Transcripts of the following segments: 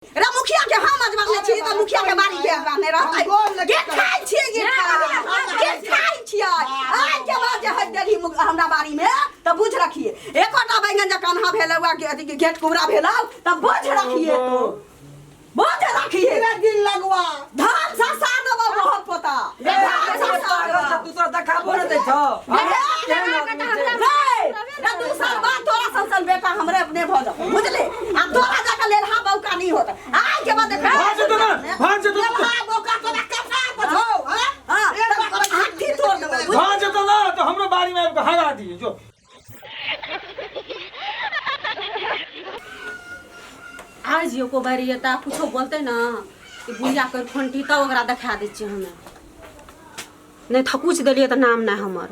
रा मुखिया के हम आज मांगले छी त मुखिया के बारी के रहने रहतै के खाइ छी के खाइ छी आज के बाद जे हड्डी हमरा बारी में त बुझ रखिए एकोटा बैंगन ज कन्हा भेलवा के अथी के घेट कुबरा भेलौ त बुझ रखिए तो बुझ रखिए दिन लगवा धान ससा दबो बहुत पोता धान ससा तू तो देखाबो न दै छ रा 2 साल बाद तोरा संसन बेटा हमरे अपने भ जा बुझले आ तोरा जाके लेलहा बौका नहीं होता आज के बाद भांज तो लेलहा बौका तोरा कथा बझो हां हाथी तोड़ देबो भांज तो ना तो हमरो बारी में आके हगा दिए जो आज यो को बारी एता कुछो बोलते ना कि बुढ़िया कर फंटी त ओकरा देखा दै छी हमें नहीं थकुच देलिए त नाम ना हमर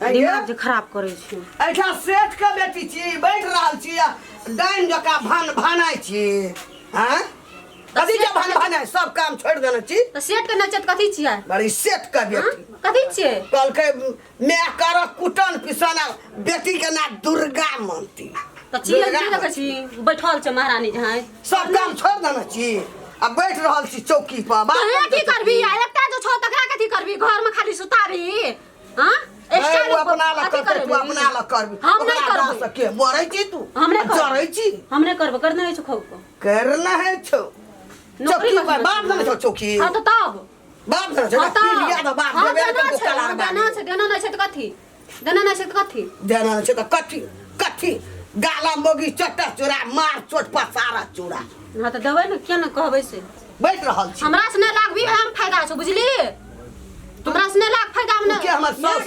दिमाग जे खराब करे छी ऐठा सेठ के बेटी छी बैठ रहल छी डाइन जका भानाइ छी हां कथि के भानाइ सब काम छोड़ देने छी त सेठ के नचत कथि छियै बड़ी सेठ के बेटी कथि छियै कल के मैं कर कुटन पिसना बेटी के ना दुर्गा मानती त छियै की देखे छी बैठल छ महारानी जहाँ सब काम छोड़ देने छी अब बैठ रहल छी चौकी पर बात की करबी एकटा जो छ तकरा कथि करबी घर में खाली सुताबी हां तू अपना ला करते तू अपना ला करबी हम नहीं करब सके मरै छी तू हम नहीं करब जरै छी हम नहीं करब करना है छौ करना है छौ नौकरी चौकी पर बाप न छौ चौकी हां त तब बाप न छौ की लिया त बाप देबे के कलार देना नहीं छै त कथि देना नहीं छै त कथि देना छै त कथि कथि गाला मोगी चट्टा चोरा मार चोट पसारा चोरा हां त देबै न के न कहबै से बैठ रहल छी हमरा से नहीं लागबी हम फायदा छ बुझली हमरा से नहीं लाग फायदा में के हमर सब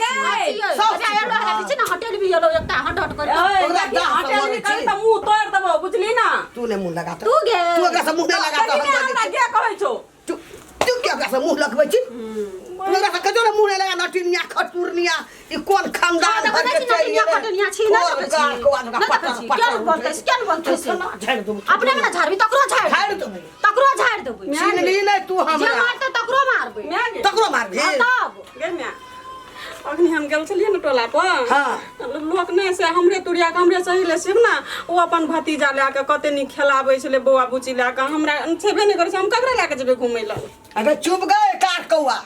एलो है ना होटल भी एलो एकटा हट हट कर होटल भी कर त मुंह तोड़ देबो बुझली ना तू ने मुंह लगा तू गे तू कैसे मुंह लगा त हम के कहै छौ तू क्या कैसे मुंह लगबै छी तू कैसे कजो ने मुंह लगा नटिनिया खटुरनिया ई कोन खानदान भर के चली खटनिया छी ना क्या बोलते से अपने में झाड़बी तकरो झाड़ देबो छीन ली नै तू हमरा जे मारते तकरो मारबे तकरो मारबी तब गे म्या अखनी हम गेल छलिए न टोला पर हां लोक ने से हमरे तुरिया के हमरे सही ले सिब ना ओ अपन भतीजा ले के कते नि खेलाबै छले बौआ बुची ले के हमरा छेबे नै करे हम ककरा ले के जेबे घुमै ल अबे चुप गए काट कौआ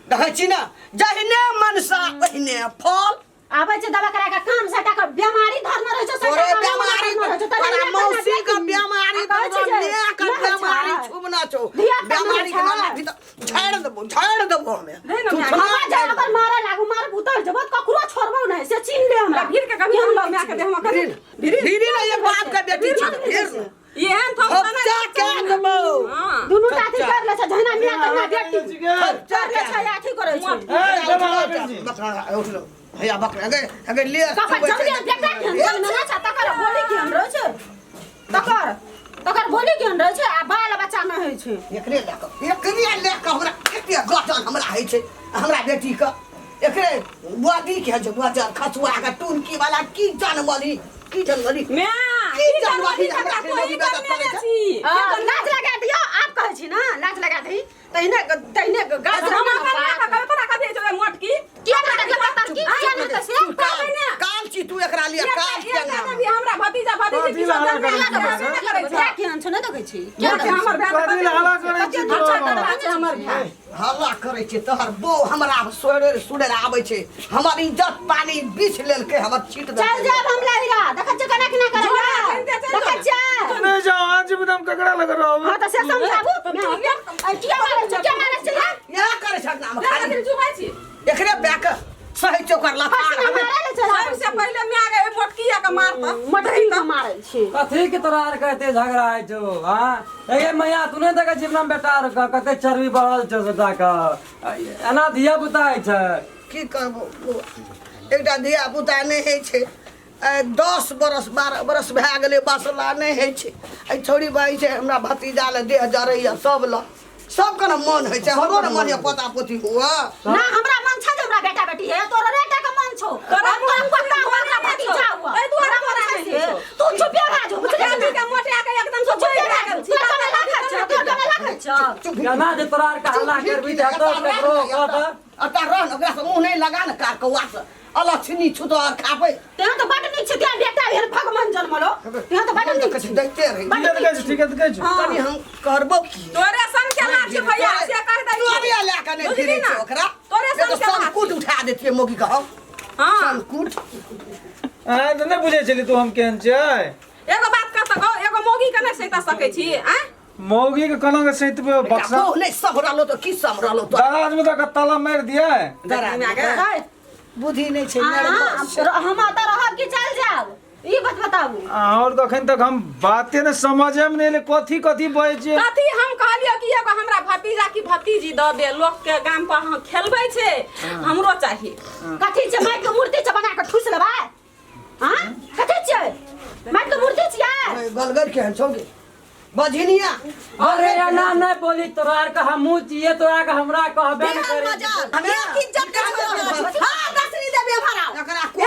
देखै छी ना जहने मनसा ओहिने फल आबै छै दवा करा के काम सटा के बीमारी धरने रहै छै तोरे बीमारी तोरा मौसी के बीमारी ने के बीमारी छुबना छौ बीमारी के नाम भीतर झाड़ देबो हमें तू हमरा जा अगर मारे लागू मार उतर जब ककरो छोड़बो नै से छीन ले हमरा भीड़ के कभी हम लोग के दे हम कर धीरे ना ये बाप का बेटी छी फिर ये हम खर्चा क्या देबो दुनु साथी कर ले छै जहना मिया तना बेटी खर्चा ले छै अथी करे छै उठ लो भैया बकरा अगे ले कफा जल्दी बेटा टेंशन में ना छता कर बोली के हम रहै छै तकर बोली के हम रहै छै आ बाल बच्चा में होय छै एकरे लेक हमरा कते गठन हमरा है छै हमरा बेटी के एकरे बुआदी के छै बुआजा खसुआ के टुनकी वाला की जानमली म्या की जानमली हमरा कोई करने छी लाज लगा दियो आप कहै छी ना लाज लगा दी तइने गाज हम तोरा कथि छै मोट की किया ना के पता की किया ना से काल छी तू एकरा लिए काल के नाम हमरा भतीजा की सब करे छै के अन छ न देखै छी क्या हमर भाई हल्ला करे छी हमर भाई हल्ला करे छी तोहर बो हमरा सुनेर आबै छै हमर इज्जत पानी बीछ लेलकै हमर छीट दे चल जा हम लाइरा देखै छ कना कना करे देखै छ नहीं जाओ आज भी हम ककड़ा लग रहा हूं हां त से समझाबू किया मारे छ या करे छ नाम खाली चुपाई छी एकरे बैक सही चोकर लफार सबसे पहले मैं आगे मोटकिया के मारता मटकी के मारे छी कथी के तोरा आर कहते झगड़ा है जो हां ए मैया तूने देखा जीवन बेटा आर कते चर्बी बढ़ल छ बेटा का एना धिया पुता है छ की करबो एकटा धिया पुता नहीं है छै 10 बरस 12 बरस भए गेलै बसला नहीं है छै ए छोड़ी भाई छै हमरा भतीजा ले देह जरैया सब ल सब के मन है छै हमरो न मन है पोता पोती हुआ ना हमरा मन छ हमरा बेटा बेटी है तोरा बेटा के मन छौ तोरा मन पता हमरा भतीजा हुआ ए तोरा मन है तू चुप रह जो बुझले के मोटे आके एकदम से चुप रह गेल छी तोरा लागत छ गाना जे तोरा आर का हल्ला करबी त ककरो कहत अता रह न ओकरा से मुंह नहीं लगा न कार कौआ से अलछनी छुतो खाबै ते तो बड नीक छ ते बेटा ये भगवान जन्मलो यहाँ तो बटन कछ देखते रही ठीक है तो कहै छी, ठीक है तो कहै छी। कनी हम करबो की तोरे सन के लाठी भैया से कर दे तू अभी ले के नहीं फिरे छै ओकरा तोरे सन के संकुट उठा देतिए मोगी का हां संकुट आ तो नहीं बुझे छली तू हम केहन छै। एगो बात कह त एगो मोगी के नहीं सहिता सकै छी हैं मौगी के कलंग सहित बक्सा वो नहीं सब रहलो तो की सब रहलो तो दराज में तो ताला मार दिया है। बुद्धि नहीं छै हम आता रहब कि चल जाओ ई बात बताबू। और अखन तक हम बाते ने समझे में नहीं कथी कथी बजे छै। कथी हम कहलियो कि एगो हमरा भतीजा की भतीजी द दे लोग के गाम पर हम खेलबै छै हमरो चाहिए। कथी छै माइक के मूर्ति छ बना के ठुस लेबै हां कथी छै माइक के मूर्ति छियै गलगल के छोगे बझिनिया अरे यार नाम नहीं बोली तोरा का हमू चाहिए तोरा का हमरा कहबे न करे। हमें इज्जत के हां दसरी देबे भराओ एकरा को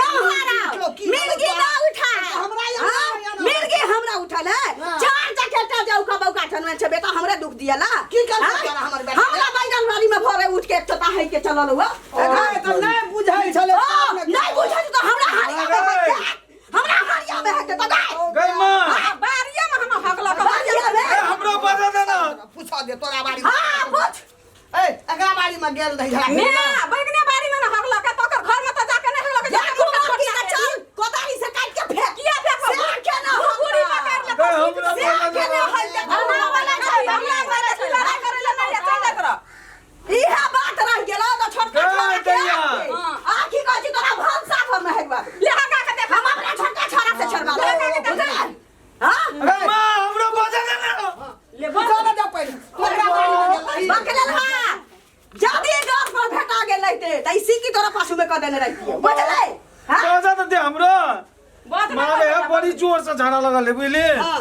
मिर्गी ना उठा हमरा मिर्गी हमरा उठल है चार जकेटा जाऊ का बौका ठनवे छै बेटा हमरे दुख दियाला की कर हमर बेटा हमरा बैगन बाड़ी में भोरे उठ के चोता है के चलल हुआ तो नहीं बुझाई छले नहीं बुझै तो हमरा हारिया में हमरा हारिया में है के तो गई मां बारिया में हम हकला का बारिया में हमरो बजा देना पूछा दे तोरा बाड़ी हां पूछ ए एकरा बाड़ी में गेल रही झा मैं बैगने बाड़ी में न हकला का तो घर में तो जाके नहीं हकला जाके छोटी का चल कोदारी से काट के फेंक किया फेंक से के ना गुड़ी पकड़ ले हमरा के ना हल के हमरा वाला छै हमरा वाला छै लड़ाई करे ले नहीं चल कर इहा बात रह गेलो तो छोटका छोरा हां आ की कहै छी तोरा भंसा पर में हेगबा ले हका के देख हम अपना छोटका छोरा से छड़वा दे हां मां हमरो बजा देना ले बजा चल जा पहले तोरा बाड़ी में गेल बकले हा जदी डर पर भेटा गेल रहते त इसी की तोरा पाछू में क देने रहती बुझले हां बजा तो दे हमरो बात मारे है बड़ी जोर से झाड़ा लगल है बुझली। हां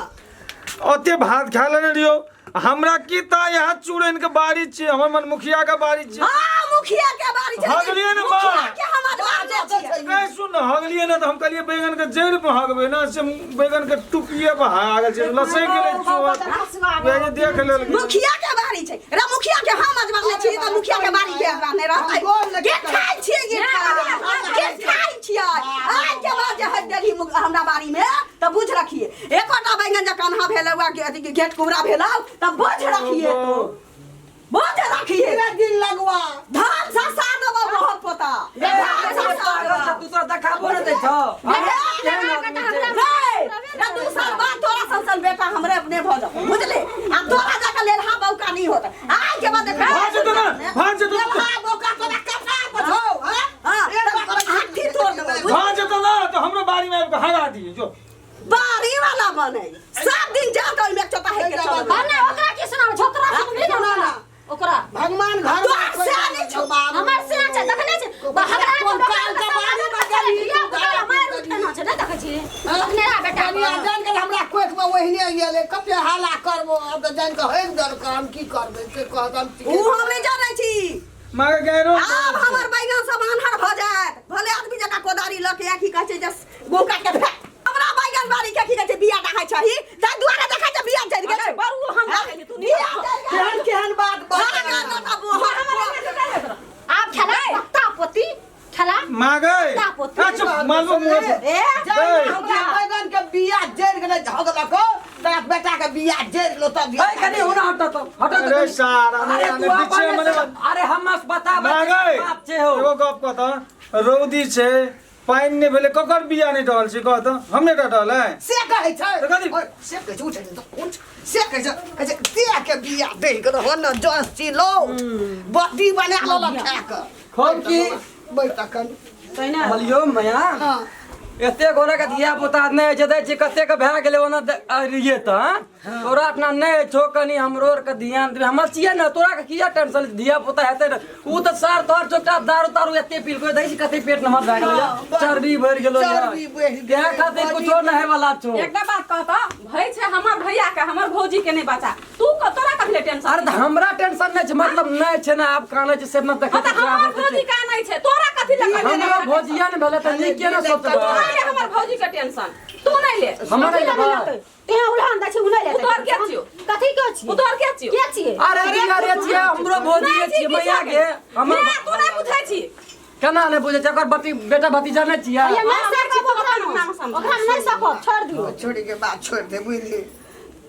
ओते भात खा लेने रियो हमरा की ता यहाँ चूड़न के बाड़ी छे हमर मन मुखिया के बाड़ी छे। हां मुखिया के बारी छै हगलिए ने मां मुखिया के हम बात छै नहीं सुन हगलिए ना तो हम कहलिए बैगन के जड़ पे हगबे ना से बैगन के टुपिए पे हागल छे लसै के चोट ये देख ले मुखिया के बारी छै रे मुखिया के हम अजमाने छी त मुखिया के बारी के रहने रहतै के खाइ छियै के खाइ छियै आज के बाद जे हड्डी हमरा बारी में त बुझ रखिए एकोटा बैंगन जे कान्हा भेलौआ के अथी के घेट कुबरा भेलौ त बुझ रखिए तो बुझ रखिए दिन लगवा धान सरसा देबो बहुत पोता धान सरसा तू तो देखाबो न दै छ रे दूसरा बात तोरा संसन बेटा हमरे अपने भ जा बुझले आ तोरा जाके लेलहा बौका नहीं होता आज के बाद देखा भाज दो ना भाज दो लेलहा बौका तोरा कपड़ा बझो हां हाथी तोड़ देबो भाज दो ना तो हमरो बाड़ी में आके हगा दिए जो बारी वाला बने सब दिन जा तो में चोटा है के चल बने ओकरा की सुनाओ छोकरा सुन भी ना ओकरा भगवान घर तो से नहीं छो हमर से छै देखने छै हमरा कोन काल के बाड़ी में गेली मार उठना छै नहीं देखे छी अपनेरा बेटा कनिया जान के हमरा कोख में ओहिने गेले कते हाला करबो अब जान के हेग दर काम की करबे से कहत ऊ हम नहीं जानै छी मागे गैरो अब हमर बैगन सब आन्हर भ जात भले आदमी जका कोदारी ल के आखी कहै छै जस गोका के फेंक हमरा बैगन बाड़ी के की कहै छै बिया देखाइ छही त दुआरे देखाइ छै बिया चढ़ गेल बरू हम देखाइ तू केहन केहन बात आप खेला पत्ता पोती खेला मागे अच्छा मालूम मुंह ए बैगन के बिया जड़ गेले झगला को तेरा बेटा के बिया जड़ लो तब ए कनी होना हटा तो हटा तो अरे सारा अरे ने तू पीछे मने अरे हम मस बता मागे बाप छे हो एगो गप कहत रौदी छे पाइन ने भेले ककर बिया नहीं डल छै कहत हम नहीं डल है से कहै छै तो कथी? से कहै छै उठ से कहै छै दिया के बिया दे के हो न जस चिलो बत्ती बना लो लखा के खोल की बैठा कन तैना हलियो मैया हां एते गोरा के धिया पुता नहीं जदे छी कते के भए गेले ओना रिये त तोरा अपना नहीं छो कनी हमरो के ध्यान दे हमर छिए न तोरा के किया टेंशन धिया पुता हेते न उ त सार तोर चोटा दारू तारू एते पील को दै छी कते पेट नमर भए गेलो चर्बी भर गेलो चर्बी बढ़ि के खातिर कुछो नहीं वाला छो एकटा बात कहता भई छै हमर भैया के हमर भौजी के नहीं बचा तू तोरा कथले टेंशन अरे त हमरा टेंशन नहीं छै मतलब नहीं छै ना आप काने छै से न देखे त हमर भौजी का नहीं छै तोरा कथि लगे हमरा भोजिया न भेले त नी के न सोचबा अरे हमर भौजी के टेंशन तू नहीं ले हमरा लेबा ते उड़ान दै छै उनै ले तोर के छियो कथि के छी तू तोर के छियो के छी अरे अरे छिए हमरो भोजिया छिए मैया के हमर तू नहीं बुझै छी केना नहीं बुझे छै ओकर बेटा भतीजा नहीं छिए ये मैं सर का बोकरा न अपना में समझ ओकरा नहीं सकब छोड़ दियो छोड़ी के बात छोड़ दे बुझली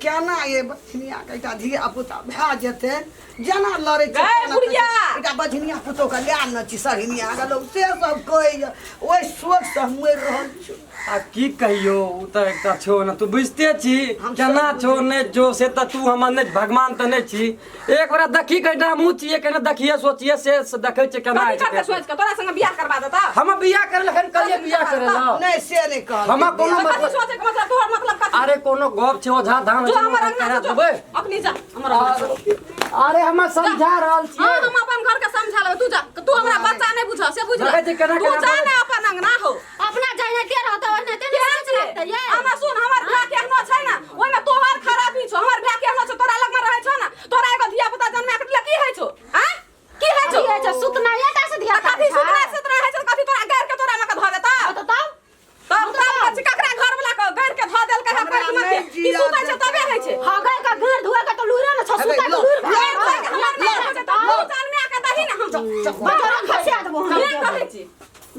केना ये बझनिया के एकटा धिया पुता भए जेते जेना लड़े छै गए बुढ़िया। एकटा बझनिया पुतो के लै न छी सहिनिया के लोग से सब कहै ओइ सोच से हम मरि रहल छी आ की कहियो उ त एकटा छो न तू बुझते छी केना छो ने जो से त तू हमर ने भगवान त नहीं छी एक बार देखी कहिना मुँह छिए केना देखिए सोचिए से देखै छै केना कथी करके सोच के तोरा संग बियाह करवा देता हम बियाह करे लखन कहिए बियाह करे ल नहीं से नहीं कह हम कोनो कथी सोचे के मतलब तोहर मतलब कथी अरे कोनो गप छै ओझा धाम जो छै हमर करा अंगना देबै अपनी जा हमर अरे हम समझा रहल छी हां हम अपन घर के समझा लेबै तू जा तू हमरा बच्चा नहीं बुझ से बुझ देखै छी केना तू केना जा ने अपन अंगना हो अपना जाने के रहत ओने ते नहीं ये हमरा सुन हमर भाय केहनो छै ना ओइ में तोहर खराबी छौ हमर भाय केहनो छै तोरा लग में रहै छौ ना तोरा एगो धिया पुता जन्मा के की है छौ हैं की है छौ ये छ सुतना ये ता से धिया कथी सुतना है छौ कथी तोरा गैर के तोरा में के ध देता तो तब तब ककरा घर वाला के गैर के ध देल के है पैक में की सुतै छै तबे है छै हागै का घर धुआ का तो लूरा न छ सुता के लूर गैर धोइ के हमर नहीं हो छै त तू जन्मा के दही ना हम बाजार खसिया देबो हम ये कहै छी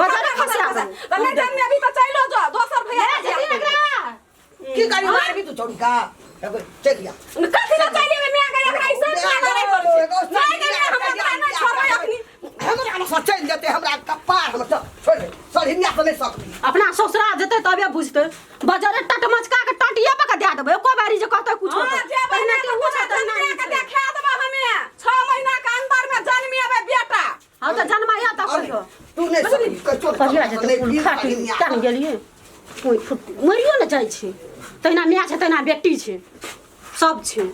बाजार खसिया देबो त नहीं जन्मे अभी तो चलो जो दोसर भैया की करी मारबी तू छोड़ी का चल गया कथी ला चली में मिया गया एकरा ऐसे ना करे कर नहीं नहीं हम नहीं छोड़बै अखनी हमरा न चल जेते हमरा कपार हम छोड़ दे सहिनिया तो नहीं सकती अपना ससुरा जते तबे बुझते बाजारे टट मचका के टटिया पका दे देबे एको बारी जे कहते कुछ हां जे बहना के पूछा जन्मे के देखा देबा हमें 6 महीना के अंदर में जन्मी आबे बेटा हां त जन्माया त कहियो तू नहीं सकती छोड़ पहिरा जते कुल खाटी टांग गेलिए कोई मरियो न जाइ छै तैना माय छै तैना बेटी छै सब छै